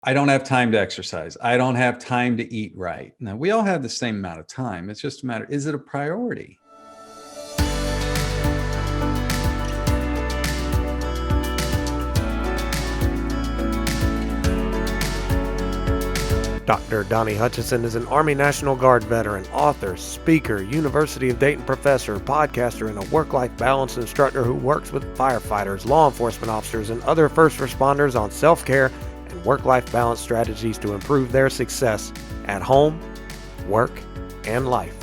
I don't have time to exercise. I don't have time to eat right. Now, we all have the same amount of time. It's just a matter, is it a priority? Dr. Donnie Hutchinson is an Army National Guard veteran, author, speaker, University of Dayton professor, podcaster, and a work-life balance instructor who works with firefighters, law enforcement officers, and other first responders on self-care and work-life balance strategies to improve their success at home, work, and life.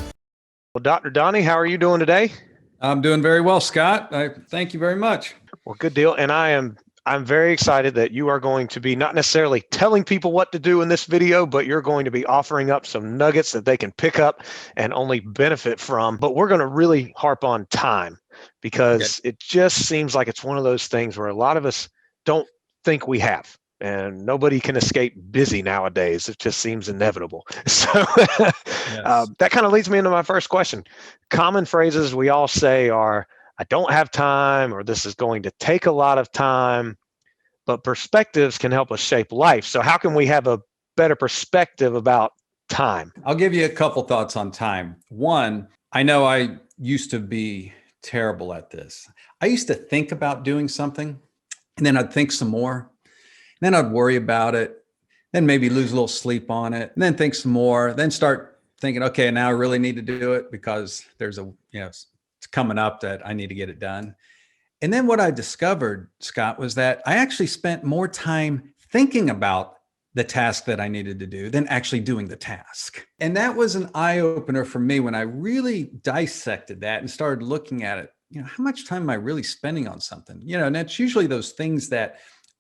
Well, Dr. Donnie, how are you doing today? I'm doing very well, Scott. Thank you very much. Well, good deal. And I'm very excited that you are going to be not necessarily telling people what to do in this video, but you're going to be offering up some nuggets that they can pick up and only benefit from. But we're going to really harp on time because It just seems like it's one of those things where a lot of us don't think we have. And nobody can escape busy nowadays. It just seems inevitable. So that kind of leads me into my first question. Common phrases we all say are, I don't have time, or this is going to take a lot of time, but perspectives can help us shape life. So how can we have a better perspective about time? I'll give you a couple thoughts on time. One, I know I used to be terrible at this. I used to think about doing something, and then I'd think some more. Then I'd worry about it, then maybe lose a little sleep on it, and then think some more, then start thinking, okay, now I really need to do it because there's it's coming up that I need to get it done. And then what I discovered, Scott, was that I actually spent more time thinking about the task that I needed to do than actually doing the task. And that was an eye-opener for me when I really dissected that and started looking at it. How much time am I really spending on something? And that's usually those things that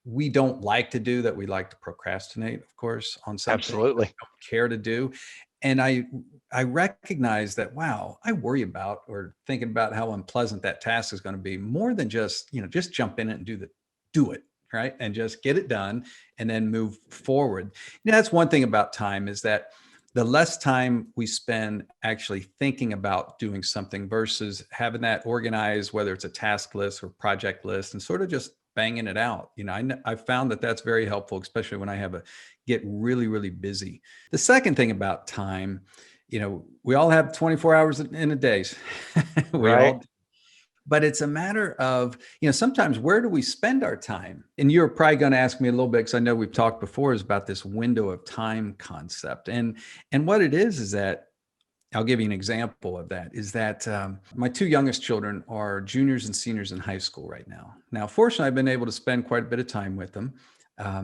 we don't like to do, that we like to procrastinate, of course, on something. Absolutely. We don't care to do. And I recognize that, wow, I worry about or thinking about how unpleasant that task is going to be more than just jump in it and do it, right? And just get it done and then move forward. That's one thing about time, is that the less time we spend actually thinking about doing something versus having that organized, whether it's a task list or project list, and sort of just banging it out. I found that that's very helpful, especially when I get really, really busy. The second thing about time, we all have 24 hours in a day. Right. But it's a matter of, sometimes where do we spend our time? And you're probably going to ask me a little bit, because I know we've talked before, is about this window of time concept. And what it is that, I'll give you an example of that, is that my two youngest children are juniors and seniors in high school right now. Now, fortunately, I've been able to spend quite a bit of time with them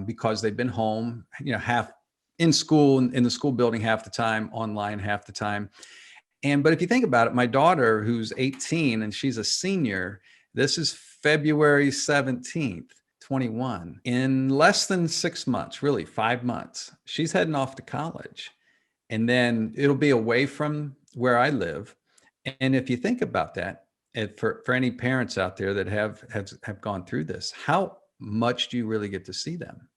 because they've been home, half in school, in the school building half the time, online half the time. But if you think about it, my daughter, who's 18 and she's a senior, this is February 17th, 21. In less than 6 months, really 5 months, she's heading off to college. And then it'll be away from where I live. And if you think about that, for any parents out there that have gone through this, how much do you really get to see them?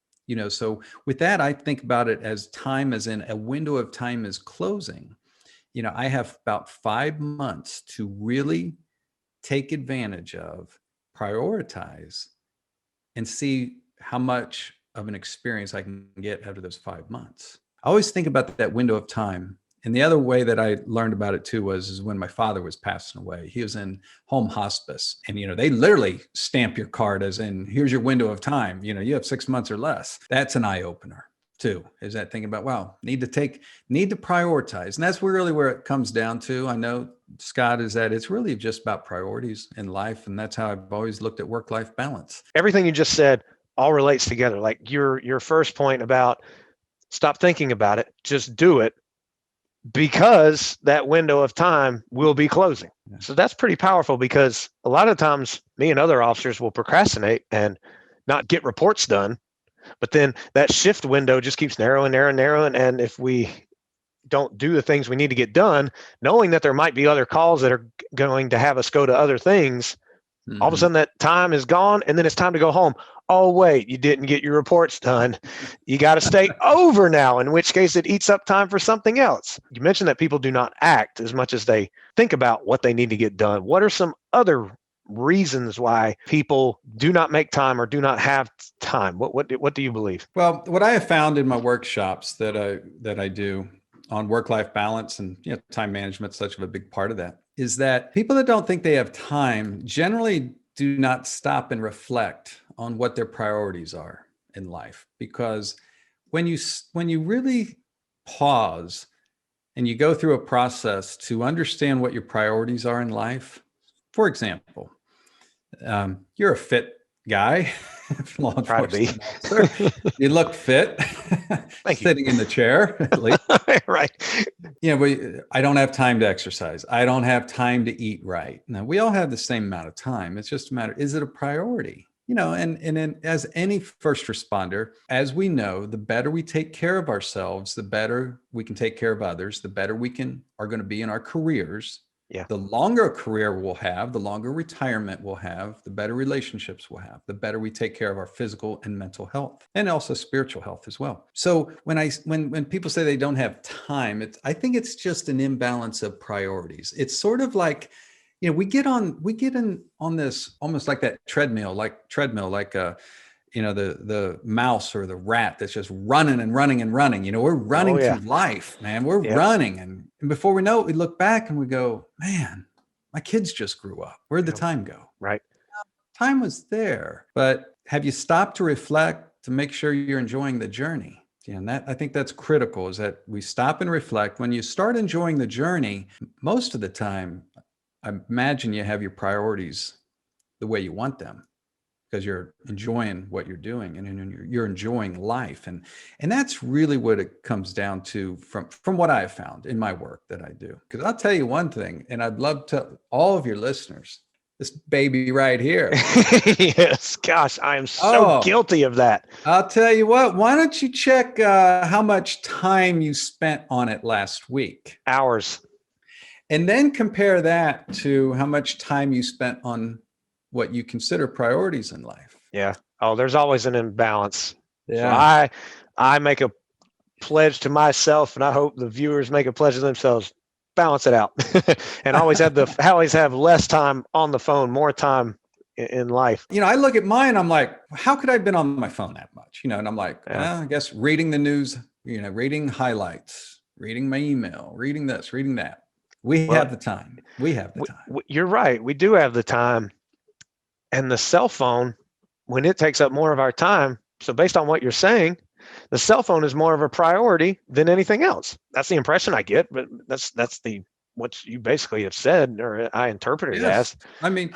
So with that, I think about it as time, as in a window of time is closing. I have about 5 months to really take advantage of, prioritize, and see how much of an experience I can get out of those 5 months. I always think about that window of time. And the other way that I learned about it too is when my father was passing away. He was in home hospice, and they literally stamp your card as in, here's your window of time. You have 6 months or less. That's an eye opener too. Is that thinking about, wow, need to prioritize. And that's really where it comes down to. I know, Scott, is that it's really just about priorities in life. And that's how I've always looked at work-life balance. Everything you just said all relates together. Like your first point about stop thinking about it, just do it, because that window of time will be closing. Yeah. So that's pretty powerful, because a lot of times me and other officers will procrastinate and not get reports done, but then that shift window just keeps narrowing. And if we don't do the things we need to get done, knowing that there might be other calls that are going to have us go to other things, all of a sudden that time is gone, and then it's time to go home. Oh, wait, you didn't get your reports done. You got to stay over now, in which case it eats up time for something else. You mentioned that people do not act as much as they think about what they need to get done. What are some other reasons why people do not make time or do not have time. What do you believe? Well, what I have found in my workshops that I do on work-life balance and time management, such a big part of that, is that people that don't think they have time generally do not stop and reflect on what their priorities are in life. Because when you really pause and you go through a process to understand what your priorities are in life, for example, you're a fit guy, law Try to be. enforcement officer. You look fit, Thank you. sitting in the chair at least. Right. But I don't have time to exercise. I don't have time to eat right. Now, we all have the same amount of time. It's just a matter, is it a priority? And then as any first responder, as we know, the better we take care of ourselves, the better we can take care of others, the better we are going to be in our careers. Yeah. The longer a career we'll have, the longer retirement we'll have, the better relationships we'll have, the better we take care of our physical and mental health, and also spiritual health as well. So when people say they don't have time, I think it's just an imbalance of priorities. It's sort of like, we get in on this almost like that treadmill, like the mouse or the rat that's just running and running and running. We're running through life, man. We're running. And before we know it, we look back and we go, man, my kids just grew up. Where'd the time go? Right. Time was there. But have you stopped to reflect to make sure you're enjoying the journey? And I think that's critical, is that we stop and reflect. When you start enjoying the journey, most of the time, I imagine you have your priorities the way you want them, because you're enjoying what you're doing and you're enjoying life. And that's really what it comes down to from what I've found in my work that I do. Because I'll tell you one thing, and I'd love to all of your listeners, this baby right here. Yes, gosh, I am so guilty of that. I'll tell you what, why don't you check how much time you spent on it last week? Hours. And then compare that to how much time you spent on what you consider priorities in life. Yeah. Oh, there's always an imbalance. Yeah. So I make a pledge to myself, and I hope the viewers make a pledge to themselves. Balance it out, and always have less time on the phone, more time in life. I look at mine. I'm like, how could I have been on my phone that much? And I'm like, I guess reading the news, reading highlights, reading my email, reading this, reading that. We have the time. We have the time. You're right. We do have the time. And the cell phone, when it takes up more of our time, so based on what you're saying, the cell phone is more of a priority than anything else. That's the impression I get, but that's what you basically have said, or I interpret it as. I mean,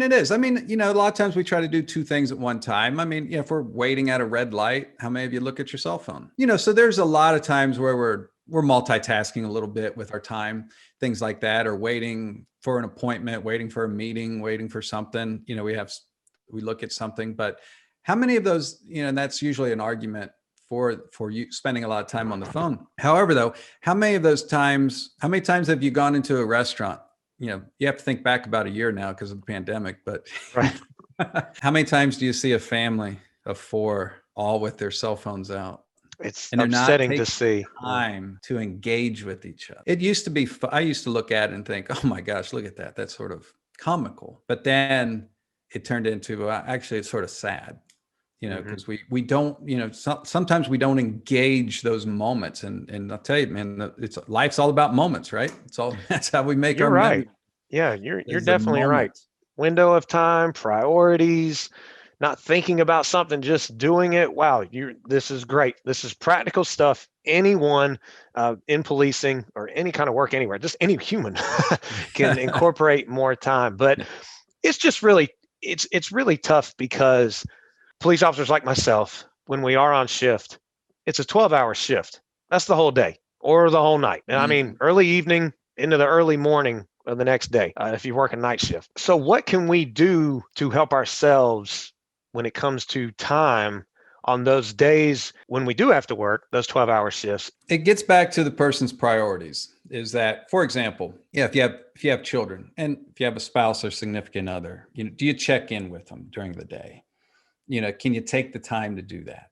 it is. A lot of times we try to do two things at one time. If we're waiting at a red light, how many of you look at your cell phone? So there's a lot of times where we're multitasking a little bit with our time, things like that, or waiting for an appointment, waiting for a meeting, waiting for something. We look at something, but how many of those, and that's usually an argument for you spending a lot of time on the phone. However, though, how many times have you gone into a restaurant? You have to think back about a year now because of the pandemic, but right. How many times do you see a family of 4 all with their cell phones out? It's upsetting to see. Time to engage with each other. It used to be, I used to look at it and think, oh my gosh, look at that. That's sort of comical. But then it turned into, actually, it's sort of sad, because we don't, sometimes we don't engage those moments. And I'll tell you, man, life's all about moments, right? That's how we make You're our right. memories. Yeah, you're definitely right. Window of time, priorities, not thinking about something, just doing it. Wow, this is great. This is practical stuff. Anyone in policing or any kind of work anywhere, just any human can incorporate more time. But it's just really, it's really tough, because police officers like myself, when we are on shift, it's a 12-hour shift. That's the whole day or the whole night. And early evening into the early morning of the next day, if you work a night shift. So what can we do to help ourselves when it comes to time on those days when we do have to work those 12-hour shifts? It gets back to the person's priorities. Is that, for example, if you have children and if you have a spouse or significant other, do you check in with them during the day? Can you take the time to do that?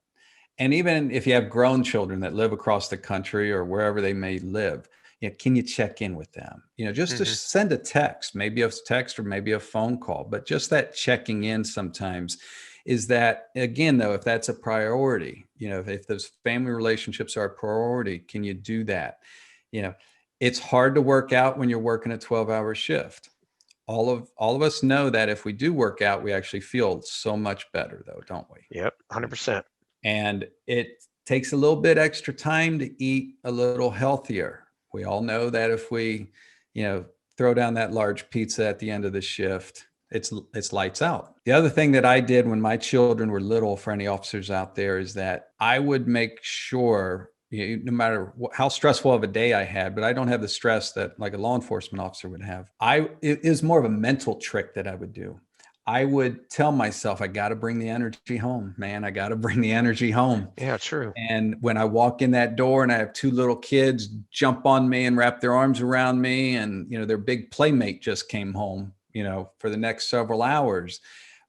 And even if you have grown children that live across the country or wherever they may live, can you check in with them? Just to send a text, maybe a text or maybe a phone call, but just that checking in sometimes is that, again, though, if that's a priority, if those family relationships are a priority, can you do that? It's hard to work out when you're working a 12-hour shift. All of us know that if we do work out, we actually feel so much better, though, don't we? Yep, 100%. And it takes a little bit extra time to eat a little healthier. We all know that if we, throw down that large pizza at the end of the shift, it's lights out. The other thing that I did when my children were little, for any officers out there, is that I would make sure, no matter how stressful of a day I had, but I don't have the stress that like a law enforcement officer would have. It is more of a mental trick that I would do. I would tell myself, I got to bring the energy home, man. I got to bring the energy home. Yeah, true. And when I walk in that door and I have two little kids jump on me and wrap their arms around me, and, their big playmate just came home, for the next several hours.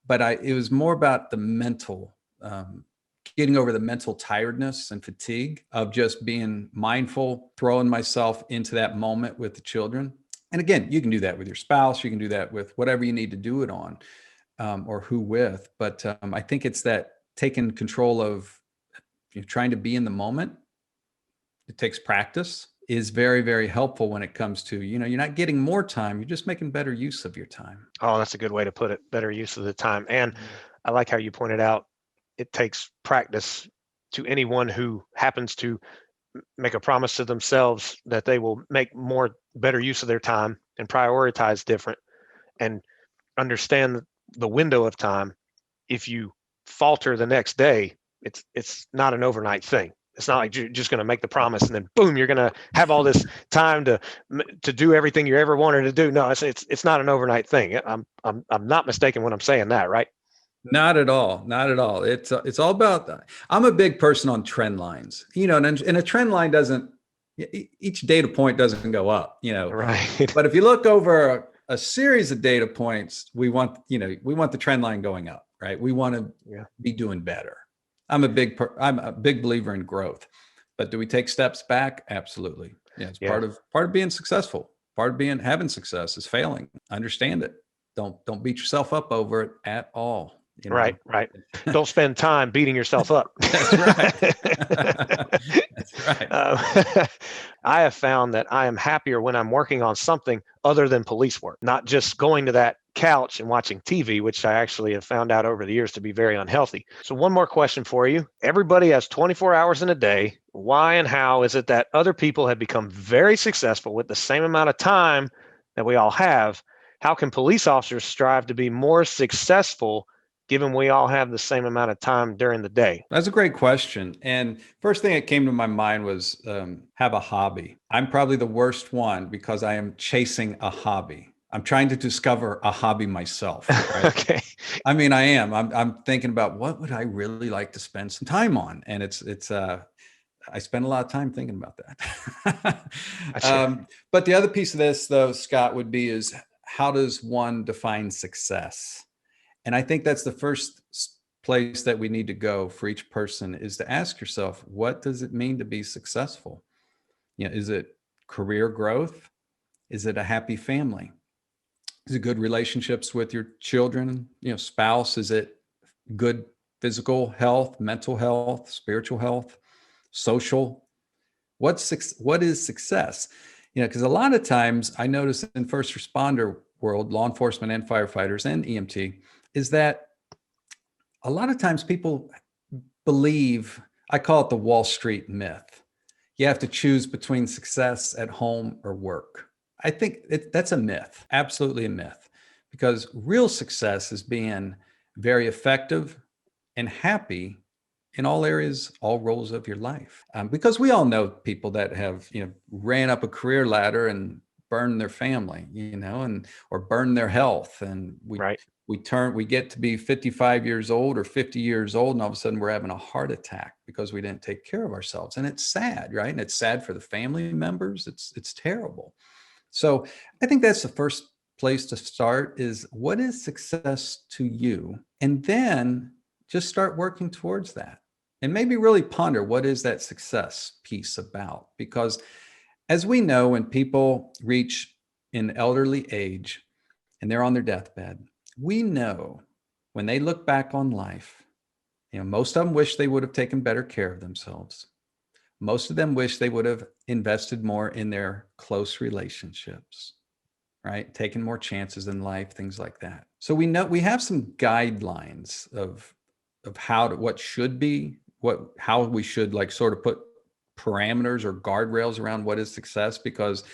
But it was more about the mental, getting over the mental tiredness and fatigue of just being mindful, throwing myself into that moment with the children. And again, you can do that with your spouse. You can do that with whatever you need to do it on. Or who with, but I think it's that taking control of trying to be in the moment. It takes practice, is very, very helpful when it comes to, you're not getting more time, you're just making better use of your time. Oh, that's a good way to put it. Better use of the time. And I like how you pointed out it takes practice. To anyone who happens to make a promise to themselves that they will make better use of their time and prioritize different and understand the window of time. If you falter the next day, it's not an overnight thing. It's not like you're just going to make the promise and then boom, you're going to have all this time to do everything you ever wanted to do. No, it's not an overnight thing. I'm not mistaken when I'm saying that, right? Not at all. Not at all. It's all about, I'm a big person on trend lines, and a trend line each data point doesn't go up, Right. But if you look over a series of data points, we want the trend line going up, right? We want to be doing better. I'm a big believer in growth, but do we take steps back? Absolutely. Yeah. It's part of being successful. Part of having success is failing. Understand it. Don't beat yourself up over it at all. Right. Don't spend time beating yourself up. That's right. That's right. I have found that I am happier when I'm working on something other than police work, not just going to that couch and watching TV, which I actually have found out over the years to be very unhealthy. So one more question for you. Everybody has 24 hours in a day. Why and how is it that other people have become very successful with the same amount of time that we all have? How can police officers strive to be more successful given we all have the same amount of time during the day? That's a great question. And first thing that came to my mind was have a hobby. I'm probably the worst one because I am chasing a hobby. I'm trying to discover a hobby myself. Right? Okay. I mean, I am. I'm thinking about what would I really like to spend some time on, and I spend a lot of time thinking about that. But the other piece of this, though, Scott, would be is how does one define success? And I think that's the first place that we need to go for each person, is to ask yourself, what does it mean to be successful? Is it career growth? Is it a happy family? Is it good relationships with your children, spouse? Is it good physical health, mental health, spiritual health, social? What is success? Because a lot of times I notice in first responder world, law enforcement and firefighters and EMT, is that a lot of times people believe, I call it the Wall Street myth. You have to choose between success at home or work. I think that's a myth, absolutely a myth, because real success is being very effective and happy in all areas, all roles of your life. Because we all know people that have, ran up a career ladder and burned their family, or burned their health. And we get to be 55 years old or 50 years old, and all of a sudden we're having a heart attack because we didn't take care of ourselves. And it's sad, right? And it's sad for the family members. It's terrible. So I think that's the first place to start, is what is success to you? And then just start working towards that. And maybe really ponder, what is that success piece about? Because As we know, when people reach an elderly age and they're on their deathbed, we know when they look back on life, most of them wish they would have taken better care of themselves. Most of them wish they would have invested more in their close relationships, right? Taking more chances in life, things like that. So we know we have some guidelines of what should be, how we should like sort of put parameters or guardrails around what is success. Because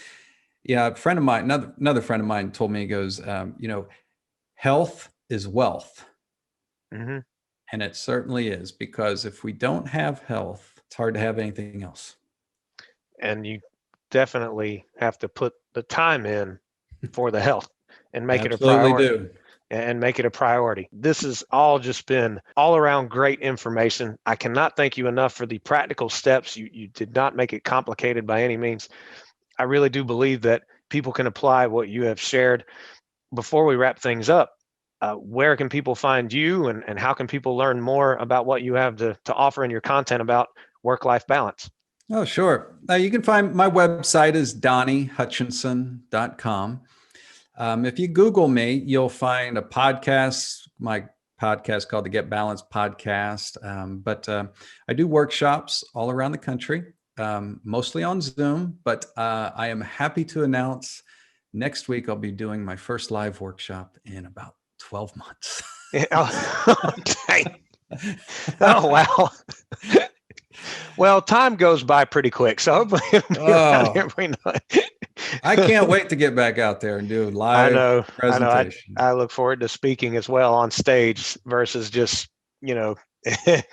yeah, a friend of mine, another friend of mine told me, he goes, health is wealth. Mm-hmm. And it certainly is, because if we don't have health, it's hard to have anything else. And you definitely have to put the time in for the health and make it a Absolutely priority. do. And make it a priority. This has all just been all around great information. I cannot thank you enough for the practical steps. You did not make it complicated by any means. I really do believe that people can apply what you have shared. Before we wrap things up, where can people find you, and how can people learn more about what you have to offer in your content about work-life balance? Oh, sure. You can find my website is donniehutchinson.com. If you Google me, you'll find a podcast, my podcast called the Get Balanced Podcast. But I do workshops all around the country, mostly on Zoom. But I am happy to announce next week I'll be doing my first live workshop in about 12 months. Okay. Oh, wow. Well, time goes by pretty quick, so hopefully it'll be around every night. I can't wait to get back out there and do a live presentation. I look forward to speaking as well on stage versus just,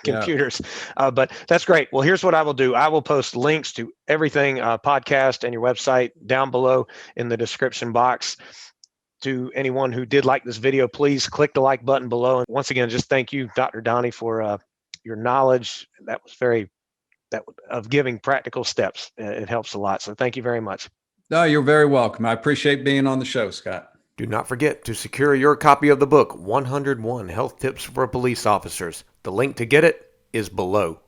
computers. Yeah. But that's great. Well, here's what I will do. I will post links to everything, podcast and your website down below in the description box. To anyone who did like this video, please click the like button below. And once again, just thank you, Dr. Donnie, for your knowledge. That was of giving practical steps. It helps a lot. So thank you very much. No, you're very welcome. I appreciate being on the show, Scott. Do not forget to secure your copy of the book, 101 Health Tips for Police Officers. The link to get it is below.